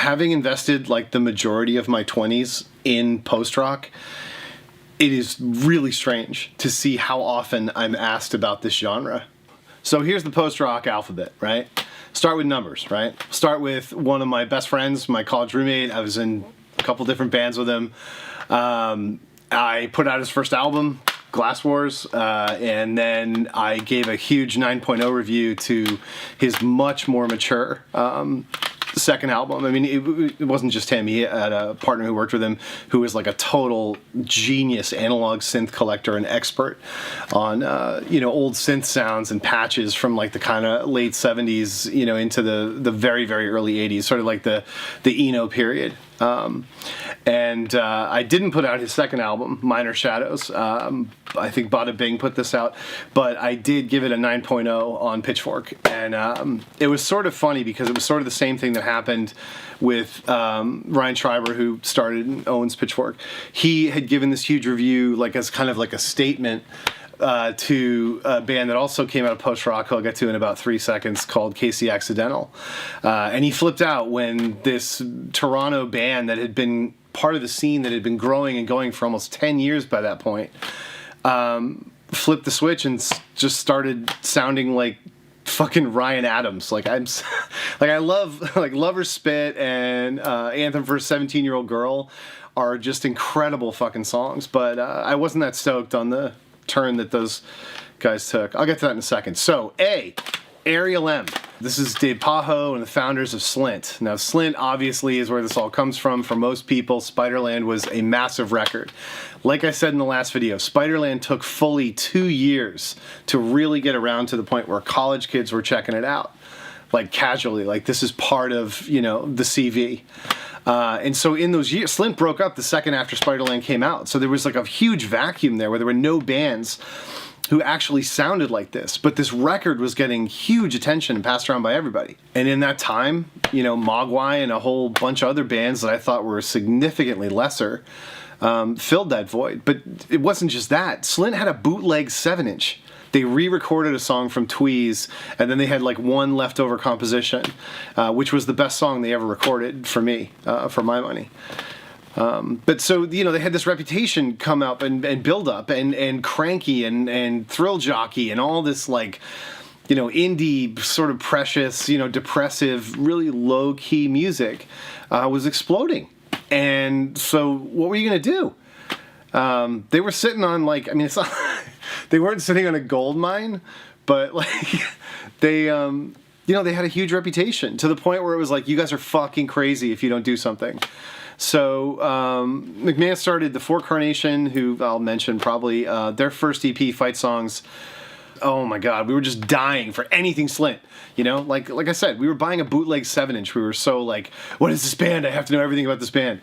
having invested like the majority of my 20s in post-rock, it is really strange to see how often I'm asked about this genre. So here's the post-rock alphabet, right? Start with numbers, right? Start with one of my best friends, my college roommate. I was in a couple different bands with him. I put out his first album, Glass Wars, and then I gave a huge 9.0 review to his much more mature second album. I mean, it wasn't just him. He had a partner who worked with him who was like a total genius analog synth collector and expert on, old synth sounds and patches from like the kind of late 70s, into the very, very early 80s, sort of like the Eno period. I didn't put out his second album, Minor Shadows. I think Bada Bing put this out, but I did give it a 9.0 on Pitchfork. And it was sort of funny because it was sort of the same thing that happened with Ryan Schreiber, who started and owns Pitchfork. He had given this huge review like as kind of like a statement to a band that also came out of post-rock, who I'll get to in about 3 seconds, called Casey Accidental. And he flipped out when this Toronto band that had been part of the scene that had been growing and going for almost 10 years by that point, flipped the switch and just started sounding like fucking Ryan Adams. Like I love like Lover Spit and Anthem for a 17-Year-Old Girl are just incredible fucking songs, but I wasn't that stoked on the turn that those guys took. I'll get to that in a second. So, Ariel M. This is Dave Pajo and the founders of Slint. Now, Slint obviously is where this all comes from. For most people, Spiderland was a massive record. Like I said in the last video, Spiderland took fully 2 years to really get around to the point where college kids were checking it out, like casually, like this is part of, the CV. And so in those years, Slint broke up the second after Spiderland came out. So there was like a huge vacuum there where there were no bands who actually sounded like this. But this record was getting huge attention and passed around by everybody. And in that time, Mogwai and a whole bunch of other bands that I thought were significantly lesser filled that void. But it wasn't just that. Slint had a bootleg 7-inch. They re-recorded a song from Tweez, and then they had like one leftover composition, which was the best song they ever recorded for me, for my money. But so, they had this reputation come up and build up, and cranky and thrill jockey and all this like, indie sort of precious, depressive, really low-key music was exploding. And so what were you going to do? They were sitting on it's not... They weren't sitting on a gold mine, but they had a huge reputation to the point where it was like, you guys are fucking crazy if you don't do something. So McMahon started the Carnation, who I'll mention probably, their first EP, Fight Songs. Oh my God, we were just dying for anything Slint. Like I said, we were buying a bootleg 7-inch. We were so like, what is this band? I have to know everything about this band.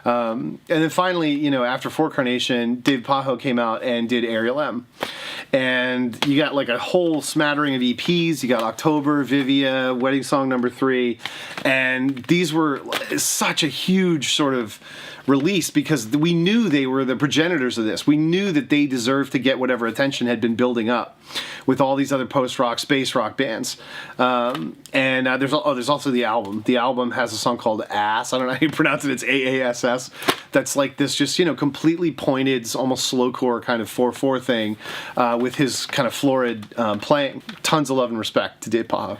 And then finally, after Carnation, Dave Pajo came out and did Ariel M. And you got like a whole smattering of EPs. You got October, Vivia, Wedding Song Number 3. And these were such a huge sort of release because we knew they were the progenitors of this. We knew that they deserved to get whatever attention had been building up with all these other post-rock, space rock bands. There's also the album. The album has a song called Ass. I don't know how you pronounce it. It's AASS. That's like this just, completely pointed, almost slowcore kind of 4/4 thing with his kind of florid playing. Tons of love and respect to Dave Pajo.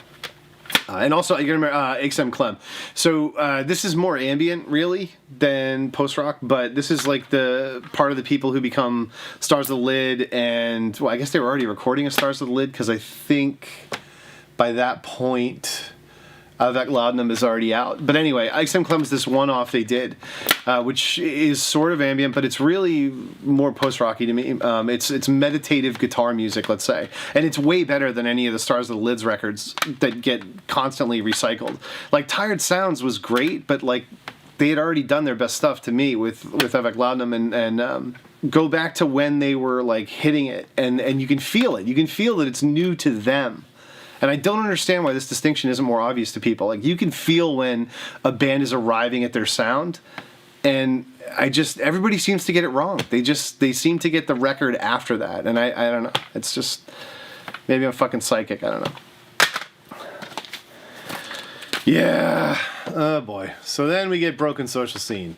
And also, you remember XM Clem. So this is more ambient, really, than post-rock, but this is like the part of the people who become Stars of the Lid, and, well, I guess they were already recording a Stars of the Lid, because I think by that point, Avec Laudanum is already out. But anyway, XM Clem is this one-off they did, which is sort of ambient, but it's really more post-rocky to me. It's meditative guitar music, let's say. And it's way better than any of the Stars of the Lids records that get constantly recycled. Like, Tired Sounds was great, but, like, they had already done their best stuff to me with Avec Laudanum, and go back to when they were, like, hitting it, and you can feel it. You can feel that it's new to them. And I don't understand why this distinction isn't more obvious to people. Like, you can feel when a band is arriving at their sound, and everybody seems to get it wrong. They seem to get the record after that, and I don't know. It's just, maybe I'm fucking psychic, I don't know. Yeah. Oh boy. So then we get Broken Social Scene.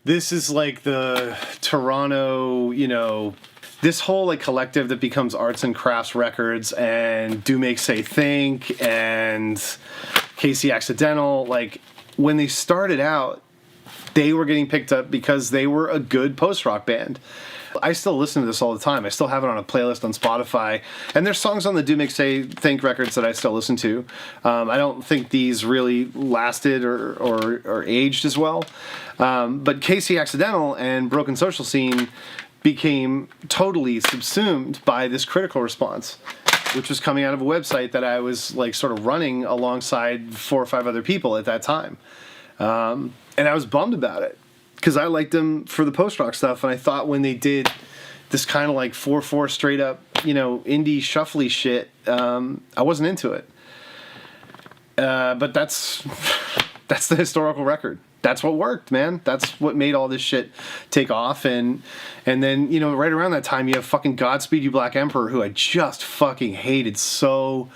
This is like the Toronto, this whole like collective that becomes Arts and Crafts Records and Do Make Say Think and Casey Accidental. Like, when they started out, they were getting picked up because they were a good post-rock band. I still listen to this all the time. I still have it on a playlist on Spotify. And there's songs on the Do Make Say Think records that I still listen to. I don't think these really lasted or aged as well. But Casey Accidental and Broken Social Scene became totally subsumed by this critical response, which was coming out of a website that I was like sort of running alongside 4 or 5 other people at that time. And I was bummed about it, because I liked them for the post-rock stuff, and I thought when they did this kind of like 4/4 straight up, indie shuffly shit, I wasn't into it. But that's the historical record. That's what worked, man. That's what made all this shit take off. And then, right around that time, you have fucking Godspeed You Black Emperor, who I just fucking hated so...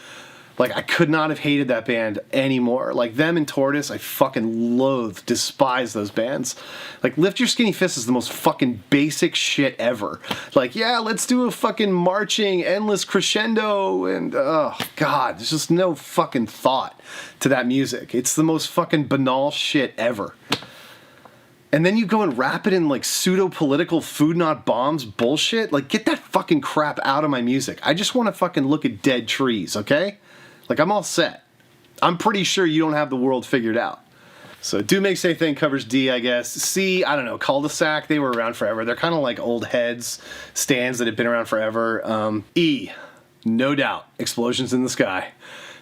Like, I could not have hated that band anymore. Like, them and Tortoise, I fucking loathe, despise those bands. Like, Lift Your Skinny Fist is the most fucking basic shit ever. Like, yeah, let's do a fucking marching, endless crescendo, and, oh, God, there's just no fucking thought to that music. It's the most fucking banal shit ever. And then you go and wrap it in, like, pseudo-political food not bombs bullshit. Like, get that fucking crap out of my music. I just want to fucking look at dead trees, okay? Like, I'm all set. I'm pretty sure you don't have the world figured out. So, Do Make Say Think covers D, I guess. C, I don't know, Cul-de-sac, they were around forever. They're kind of like old heads, stands that have been around forever. E, no doubt, Explosions in the Sky.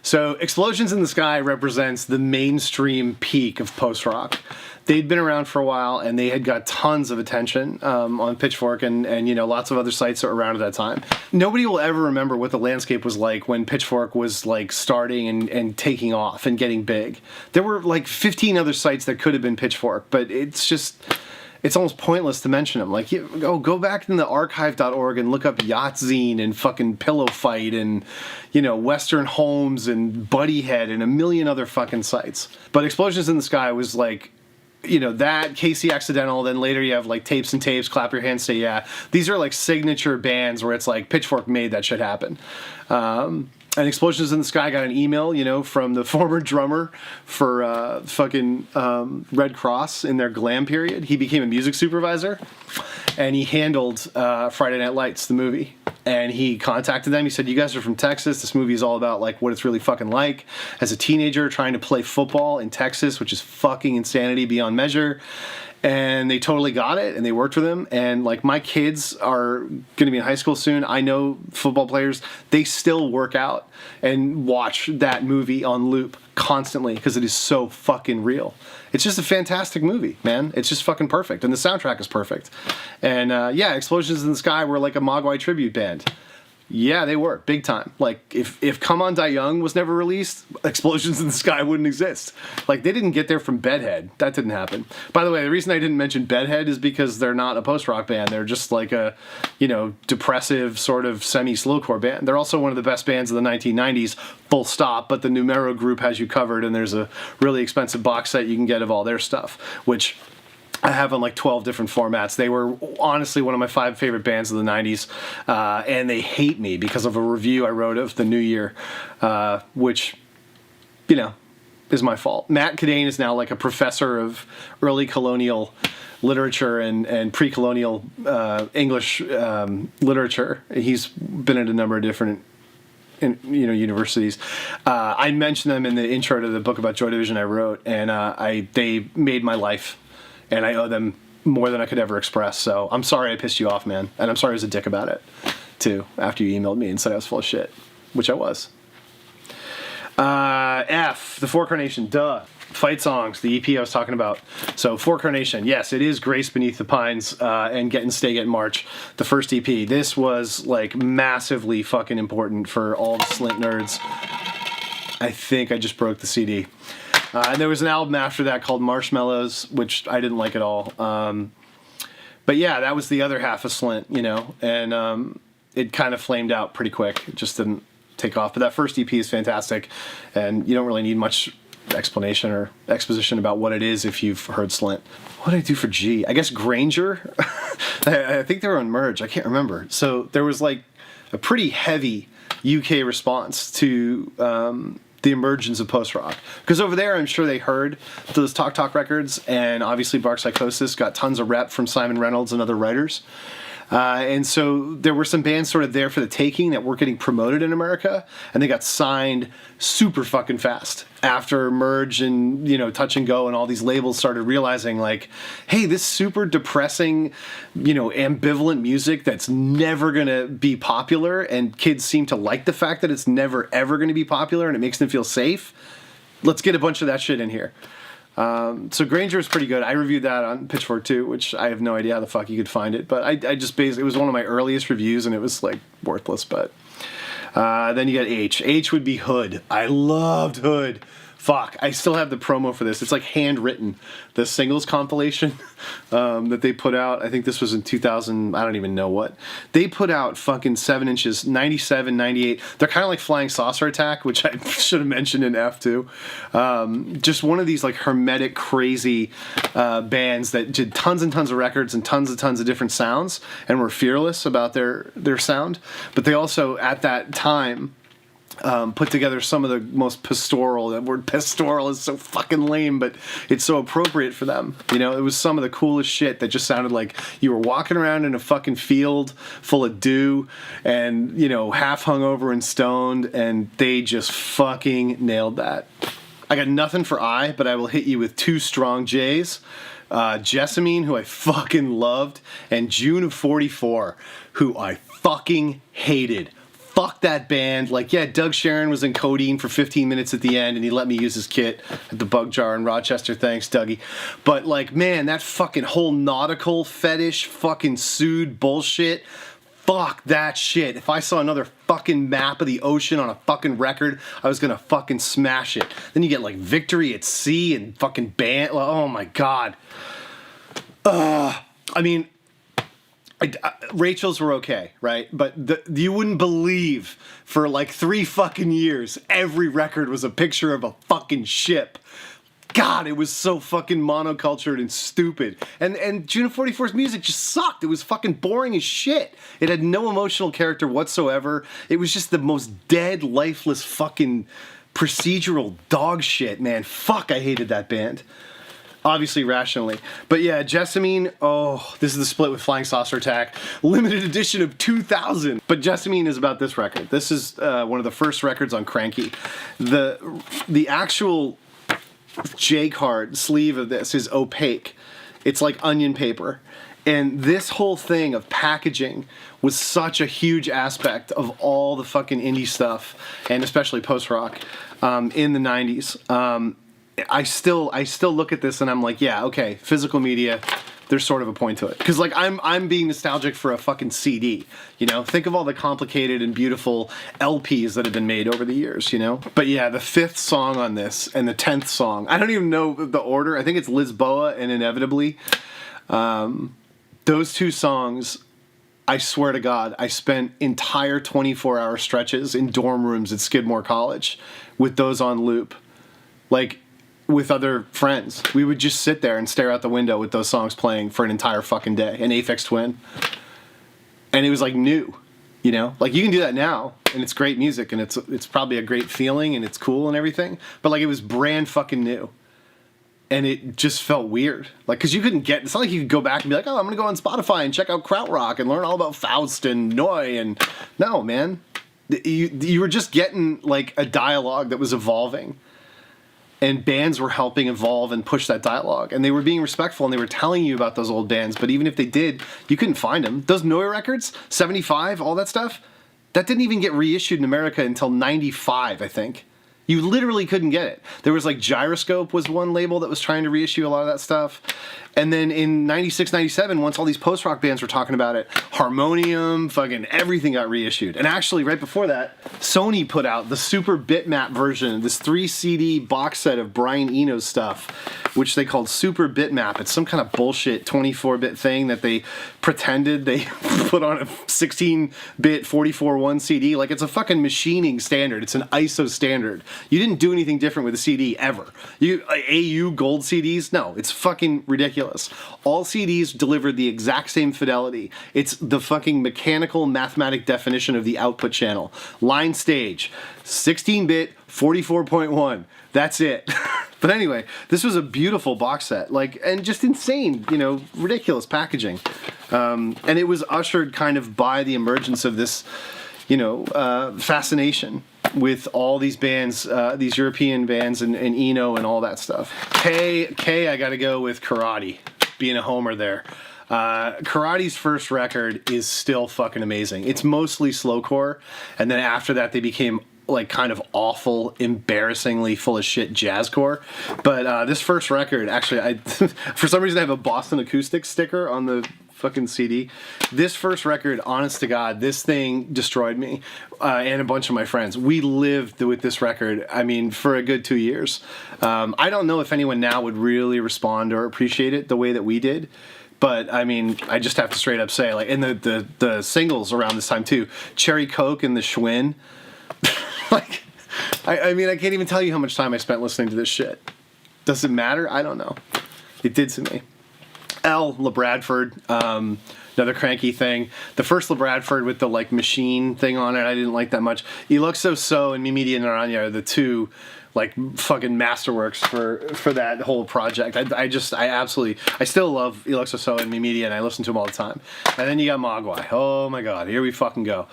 So, Explosions in the Sky represents the mainstream peak of post-rock. They'd been around for a while, and they had got tons of attention on Pitchfork and lots of other sites that were around at that time. Nobody will ever remember what the landscape was like when Pitchfork was like starting and taking off and getting big. There were like 15 other sites that could have been Pitchfork, but it's almost pointless to mention them. Like, go back in the archive.org and look up Yachtzine and fucking Pillow Fight and, Western Homes and Buddyhead and a million other fucking sites. But Explosions in the Sky was like, that, Casey Accidental, then later you have like Tapes and Tapes, Clap Your Hands, Say Yeah. These are like signature bands where it's like Pitchfork made that shit happen. And Explosions in the Sky got an email, from the former drummer for fucking Red Cross in their glam period. He became a music supervisor, and he handled Friday Night Lights, the movie. And he contacted them. He said, "You guys are from Texas. This movie is all about like what it's really fucking like as a teenager trying to play football in Texas, which is fucking insanity beyond measure." And they totally got it, and they worked with him. And like, my kids are going to be in high school soon. I know football players, they still work out and watch that movie on loop constantly because it is so fucking real. It's just a fantastic movie, man. It's just fucking perfect. And the soundtrack is perfect. And Explosions in the Sky were like a Mogwai tribute band. Yeah, they were, big time. Like, if Come On Die Young was never released, Explosions in the Sky wouldn't exist. Like, they didn't get there from Bedhead. That didn't happen. By the way, the reason I didn't mention Bedhead is because they're not a post-rock band. They're just like a, depressive sort of semi-slowcore band. They're also one of the best bands of the 1990s, full stop, but the Numero group has you covered, and there's a really expensive box set you can get of all their stuff, which I have on like 12 different formats. They were honestly one of my 5 favorite bands of the 90s, and they hate me because of a review I wrote of the New Year, which, is my fault. Matt Cadane is now like a professor of early colonial literature and pre-colonial English literature. He's been at a number of different universities. I mentioned them in the intro to the book about Joy Division I wrote, and they made my life. And I owe them more than I could ever express. So I'm sorry I pissed you off, man. And I'm sorry I was a dick about it, too, after you emailed me and said I was full of shit, which I was. F, the For Carnation, duh. Fight Songs, the EP I was talking about. So For Carnation, yes, it is Grace Beneath the Pines and Get and Stay Get March, the first EP. This was like massively fucking important for all the Slint nerds. I think I just broke the CD. And there was an album after that called Marshmallows, which I didn't like at all. But yeah, that was the other half of Slint, and it kind of flamed out pretty quick. It just didn't take off. But that first EP is fantastic, and you don't really need much explanation or exposition about what it is if you've heard Slint. What did I do for G? I guess Granger. I think they were on Merge. I can't remember. So there was like a pretty heavy UK response to the emergence of post-rock. Because over there, I'm sure they heard those Talk Talk records, and obviously Bark Psychosis got tons of rep from Simon Reynolds and other writers. And so there were some bands sort of there for the taking that weren't getting promoted in America, and they got signed super fucking fast after Merge and, you know, Touch and Go and all these labels started realizing, like, hey, this super depressing, you know, ambivalent music that's never going to be popular, and kids seem to like the fact that it's never, ever going to be popular, and it makes them feel safe. Let's get a bunch of that shit in here. So Granger is pretty good. I reviewed that on Pitchfork too, which I have no idea how the fuck you could find it, but I just basically, it was one of my earliest reviews and it was like worthless, but then you got H. H would be Hood. I loved Hood. Fuck, I still have the promo for this. It's like handwritten, the singles compilation that they put out. I think this was in 2000, I don't even know what. They put out fucking 7 inches, 97, 98. They're kind of like Flying Saucer Attack, which I should have mentioned in F2. Just one of these like hermetic, crazy bands that did tons and tons of records and tons of different sounds and were fearless about their sound. But they also, at that time, put together some of the most pastoral. That word pastoral is so fucking lame, but it's so appropriate for them. You know, it was some of the coolest shit that just sounded like you were walking around in a fucking field full of dew and, you know, half hungover and stoned, and they just fucking nailed that. I got nothing for I, but I will hit you with 2 strong J's. Jessamine, who I fucking loved, and June of 44, who I fucking hated. Fuck that band. Like, yeah, Doug Sharon was in codeine for 15 minutes at the end, and he let me use his kit at the Bug Jar in Rochester. Thanks, Dougie. But, like, man, that fucking whole nautical fetish fucking sued bullshit. Fuck that shit. If I saw another fucking map of the ocean on a fucking record, I was gonna fucking smash it. Then you get, like, Victory at Sea and fucking band. Oh, my God. I mean... Rachel's were okay, right? But you wouldn't believe for like 3 fucking years, every record was a picture of a fucking ship. God, it was so fucking monocultured and stupid. And June of 44's music just sucked. It was fucking boring as shit. It had no emotional character whatsoever. It was just the most dead, lifeless fucking procedural dog shit, man. Fuck, I hated that band. Obviously rationally. But yeah, Jessamine, oh, this is the split with Flying Saucer Attack. Limited edition of 2000. But Jessamine is about this record. This is one of the first records on Cranky. The actual J-card sleeve of this is opaque. It's like onion paper. And this whole thing of packaging was such a huge aspect of all the fucking indie stuff, and especially post-rock, in the 90s. I still look at this and I'm like, yeah, okay, physical media, there's sort of a point to it. Because, like, I'm being nostalgic for a fucking CD, you know? Think of all the complicated and beautiful LPs that have been made over the years, you know? But yeah, the 5th song on this and the 10th song, I don't even know the order. I think it's Lisboa and Inevitably. Those 2 songs, I swear to God, I spent entire 24-hour stretches in dorm rooms at Skidmore College with those on loop. Like, with other friends. We would just sit there and stare out the window with those songs playing for an entire fucking day. An Aphex Twin. And it was like new, you know? Like, you can do that now, and it's great music, and it's probably a great feeling, and it's cool and everything. But, like, it was brand fucking new. And it just felt weird. Like, because you couldn't get... It's not like you could go back and be like, oh, I'm going to go on Spotify and check out Krautrock and learn all about Faust and Neu and... No, man. You were just getting, like, a dialogue that was evolving. And bands were helping evolve and push that dialogue. And they were being respectful, and they were telling you about those old bands. But even if they did, you couldn't find them. Those Neu records, 75, all that stuff, that didn't even get reissued in America until 95, I think. You literally couldn't get it. There was, like, Gyroscope was one label that was trying to reissue a lot of that stuff. And then in 96, 97, once all these post-rock bands were talking about it, Harmonium, fucking everything got reissued. And actually, right before that, Sony put out the super bitmap version, this 3-CD box set of Brian Eno's stuff, which they called Super Bitmap. It's some kind of bullshit 24-bit thing that they pretended they put on a 16-bit 44.1 CD. Like, it's a fucking machining standard. It's an ISO standard. You didn't do anything different with the CD ever. AU gold CDs? No, it's fucking ridiculous. All CDs delivered the exact same fidelity. It's the fucking mechanical mathematic definition of the output channel. Line stage, 16-bit, 44.1. That's it. But anyway, this was a beautiful box set, and just insane, ridiculous packaging. And it was ushered kind of by the emergence of this, fascination with all these bands, these European bands and Eno and all that stuff. K, I gotta go with Karate, being a homer there. Karate's first record is still fucking amazing. It's mostly slowcore, and then after that they became kind of awful, embarrassingly full of shit jazzcore. But this first record, actually, I for some reason I have a Boston Acoustics sticker on the fucking CD. This first record, honest to God, this thing destroyed me and a bunch of my friends. We lived with this record, for a good 2 years. I don't know if anyone now would really respond or appreciate it the way that we did. But, I just have to straight up say, and the singles around this time, too. Cherry Coke and the Schwinn. I can't even tell you how much time I spent listening to this shit. Does it matter? I don't know. It did to me. LaBradford, another cranky thing. The first LaBradford with the machine thing on it, I didn't like that much. Iluxo and Mimidi and Naranja are the two fucking masterworks for that whole project. I still love Iluxo and Mimidi, and I listen to them all the time. And then you got Mogwai. Oh my god, here we fucking go.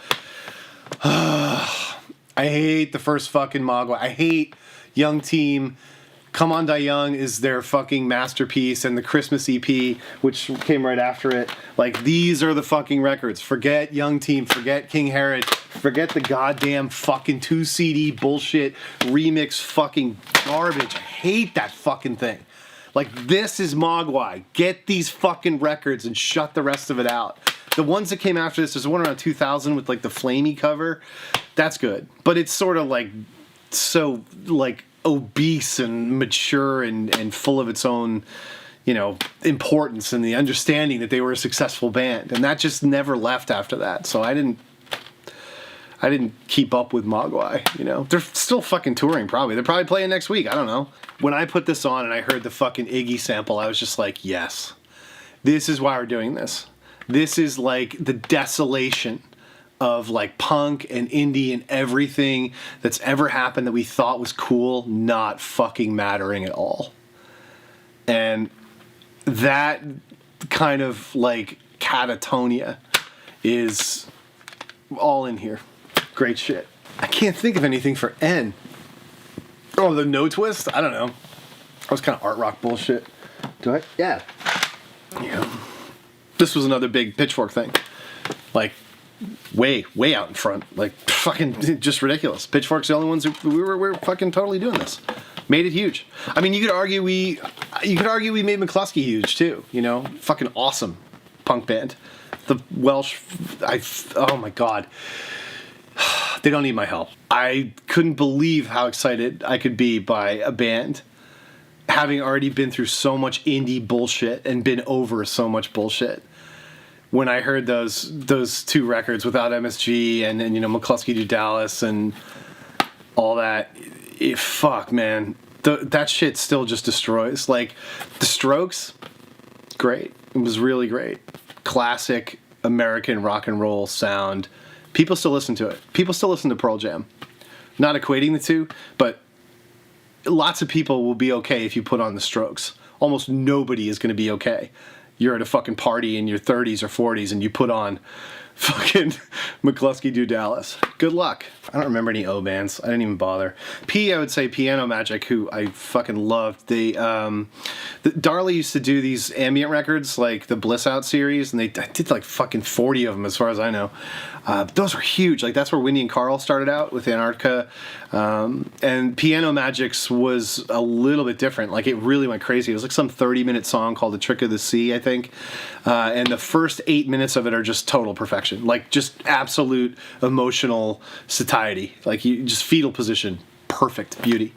I hate the first fucking Mogwai. I hate Young Team. Come On Die Young is their fucking masterpiece, and the Christmas EP, which came right after it. These are the fucking records. Forget Young Team. Forget King Herod. Forget the goddamn fucking 2 CD bullshit remix fucking garbage. I hate that fucking thing. This is Mogwai. Get these fucking records and shut the rest of it out. The ones that came after this, there's one around 2000 with the flamey cover. That's good. But it's sort of so obese and mature and full of its own, importance and the understanding that they were a successful band. And that just never left after that. So I didn't keep up with Mogwai, They're still fucking touring probably. They're probably playing next week. I don't know. When I put this on and I heard the fucking Iggy sample, I was just like, yes. This is why we're doing this. This is the desolation of punk and indie and everything that's ever happened that we thought was cool not fucking mattering at all. And that kind of catatonia is all in here. Great shit. I can't think of anything for N. Oh, the No Twist? I don't know. That was kind of art rock bullshit. Do I? Yeah. Yeah. This was another big Pitchfork thing. Way out in front. Fucking just ridiculous. Pitchfork's the only ones who we were fucking totally doing this. Made it huge. You could argue we made McCluskey huge too, Fucking awesome punk band. The Welsh, oh my god. They don't need my help. I couldn't believe how excited I could be by a band having already been through so much indie bullshit and been over so much bullshit. When I heard those 2 records without MSG and McCluskey to Dallas and all that, fuck, man. That shit still just destroys. The Strokes, great. It was really great. Classic American rock and roll sound. People still listen to it. People still listen to Pearl Jam. Not equating the two, but lots of people will be okay if you put on the Strokes. Almost nobody is going to be okay. You're at a fucking party in your 30s or 40s and you put on fucking McCluskey do Dallas. Good luck. I don't remember any O bands. I didn't even bother. P, I would say Piano Magic, who I fucking loved. Darley used to do these ambient records, the Bliss Out series, and I did fucking 40 of them as far as I know. Those were huge. That's where Winnie and Carl started out with Antarctica. And Piano Magic's was a little bit different. It really went crazy. It was some 30-minute song called The Trick of the Sea, I think. And the first 8 minutes of it are just total perfection. Just absolute emotional satiety. Just fetal position. Perfect beauty.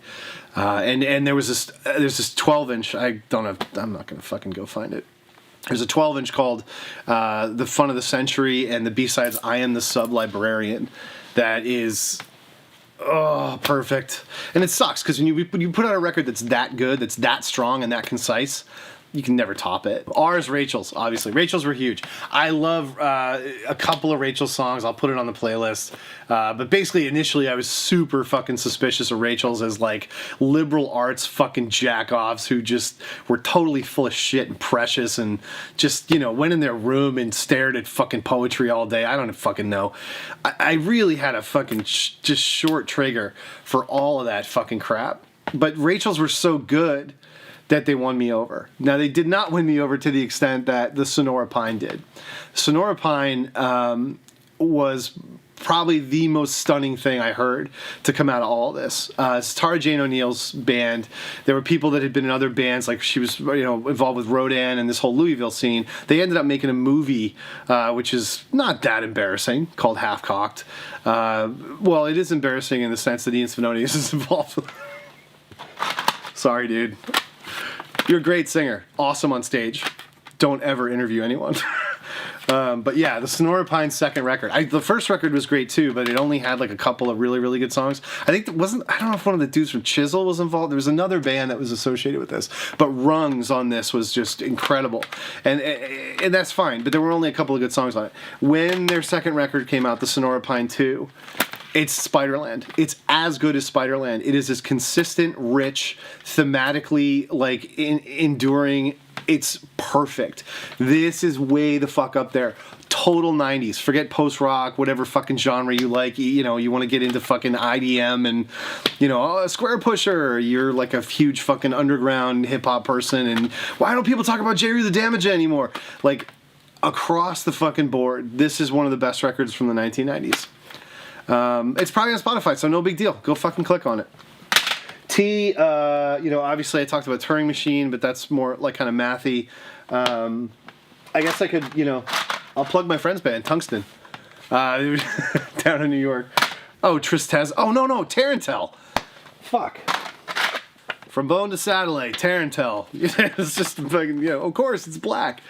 And there's this 12-inch. I'm not going to fucking go find it. There's a 12-inch called The Fun of the Century, and the B-side's I Am the Sub-Librarian. That is Oh, perfect. And it sucks because when you put out a record that's that good, that's that strong and that concise, you can never top it. Ours, Rachel's, obviously. Rachel's were huge. I love a couple of Rachel's songs. I'll put it on the playlist. But basically, initially, I was super fucking suspicious of Rachel's as, like, liberal arts fucking jack-offs who just were totally full of shit and precious and just, you know, went in their room and stared at fucking poetry all day. I don't fucking know. I really had a fucking just short trigger for all of that fucking crap. But Rachel's were so good that they won me over. Now, they did not win me over to the extent that the Sonora Pine did. Sonora Pine was probably the most stunning thing I heard to come out of all this. It's Tara Jane O'Neill's band. There were people that had been in other bands, like she was, you know, involved with Rodan and this whole Louisville scene. They ended up making a movie, which is not that embarrassing, called Half Cocked. Well, it is embarrassing in the sense that Ian Svenonius is involved with. Sorry, dude. You're a great singer. Awesome on stage. Don't ever interview anyone. But yeah, the Sonora Pine second record. The first record was great too, but it only had like a couple of really, really good songs. I think I don't know if one of the dudes from Chisel was involved. There was another band that was associated with this. But Rungs on this was just incredible. And that's fine, but there were only a couple of good songs on it. When their second record came out, the Sonora Pine 2, it's Spiderland. It's as good as Spiderland. It is as consistent, rich, thematically, like, enduring. It's perfect. This is way the fuck up there. Total 90s. Forget post-rock, whatever fucking genre you like. You know, you want to get into fucking IDM and, you know, a Square Pusher. You're like a huge fucking underground hip-hop person. And why don't people talk about Jerry the Damage anymore? Like, across the fucking board, this is one of the best records from the 1990s. It's probably on Spotify, so no big deal. Go fucking click on it. T, you know, obviously I talked about Turing Machine, but that's more like kind of mathy. I guess I could, you know, I'll plug my friend's band, Tungsten, down in New York. Oh, Tristez. Oh, no, Tarantel. Fuck. From Bone to Satellite, Tarantel. It's just fucking, you know, of course, it's black.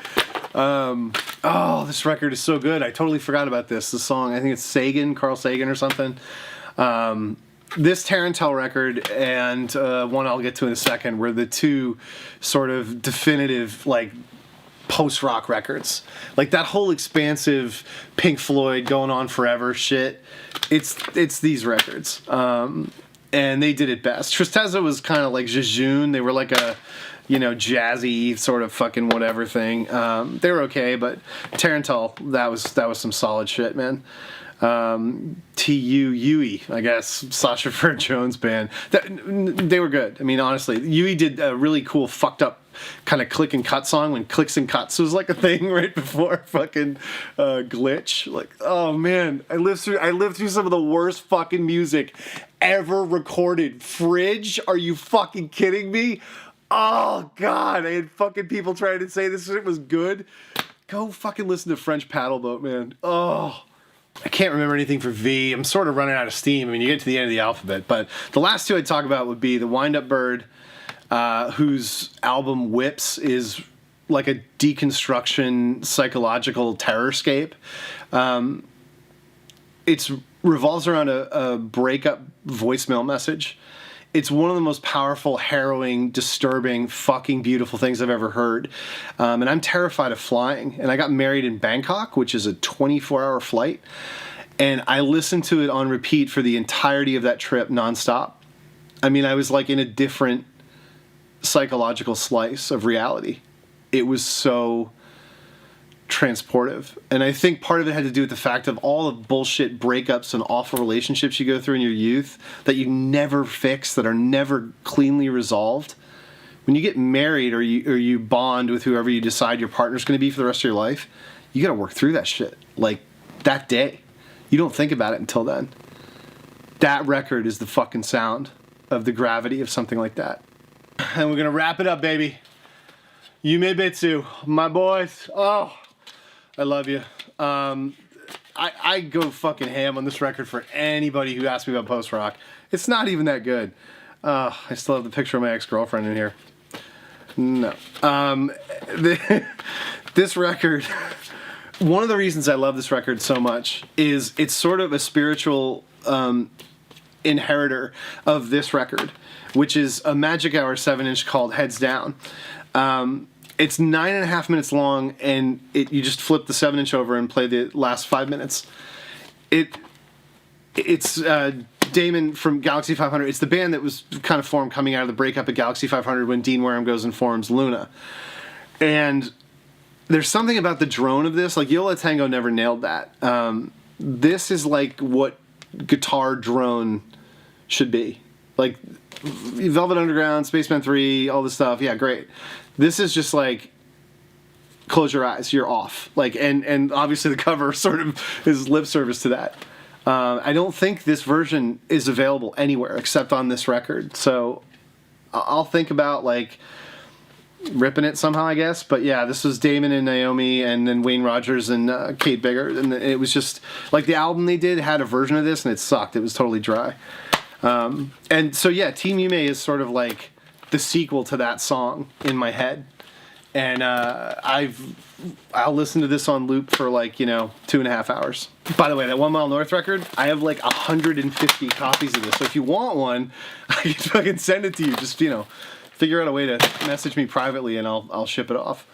Oh, this record is so good. I totally forgot about this. The song, I think it's Carl Sagan or something. This Tarantel record and one I'll get to in a second were the two sort of definitive, like, post-rock records. Like, that whole expansive Pink Floyd going on forever shit. It's these records. And they did it best. Tristeza was kind of like Jejune. They were like a, you know, jazzy sort of fucking whatever thing. They were okay, but Tarantel, that was some solid shit, man. Yui, I guess, Sasha Ferd Jones band. They were good. I mean, honestly, Yui did a really cool fucked up kind of click and cut song when clicks and cuts was like a thing right before fucking Glitch. Like, oh man, I lived through some of the worst fucking music ever recorded. Fridge, are you fucking kidding me? Oh god, I had fucking people trying to say this shit was good. Go fucking listen to French Paddleboat, man. Oh, I can't remember anything for V. I'm sort of running out of steam. I mean, you get to the end of the alphabet, but the last two I'd talk about would be the Wind Up Bird, whose album Whips is like a deconstruction psychological terrorscape. It revolves around a breakup voicemail message. It's one of the most powerful, harrowing, disturbing, fucking beautiful things I've ever heard. And I'm terrified of flying. And I got married in Bangkok, which is a 24-hour flight. And I listened to it on repeat for the entirety of that trip, nonstop. I mean, I was like in a different psychological slice of reality. It was so transportive. And I think part of it had to do with the fact of all the bullshit breakups and awful relationships you go through in your youth that you never fix, that are never cleanly resolved. When you get married or you bond with whoever you decide your partner's going to be for the rest of your life, you got to work through that shit. Like, that day. You don't think about it until then. That record is the fucking sound of the gravity of something like that. And we're going to wrap it up, baby. Yume Bitsu, my boys. Oh, I love you. I go fucking ham on this record for anybody who asks me about post-rock. It's not even that good. I still have the picture of my ex-girlfriend in here. No. This record, one of the reasons I love this record so much is it's sort of a spiritual inheritor of this record, which is a Magic Hour 7-inch called Heads Down. It's 9.5 minutes long, and you just flip the 7-inch over and play the last 5 minutes. It's Damon from Galaxy 500. It's the band that was kind of formed coming out of the breakup of Galaxy 500 when Dean Wareham goes and forms Luna. And there's something about the drone of this, like Yola Tango never nailed that. This is like what guitar drone should be. Like Velvet Underground, Spaceman 3, all this stuff, yeah, great. This is just like, close your eyes, you're off. Like, and obviously the cover sort of is lip service to that. I don't think this version is available anywhere except on this record. So I'll think about like ripping it somehow, I guess. But yeah, this was Damon and Naomi, and then Wayne Rogers and Kate Bigger, and it was just like the album they did had a version of this, and it sucked. It was totally dry. And so yeah, Team Yume is sort of like the sequel to that song in my head, and I'll listen to this on loop for like 2.5 hours. By the way, that 1 Mile North record, I have like 150 copies of this. So if you want one, I can fucking send it to you. Just figure out a way to message me privately, and I'll ship it off.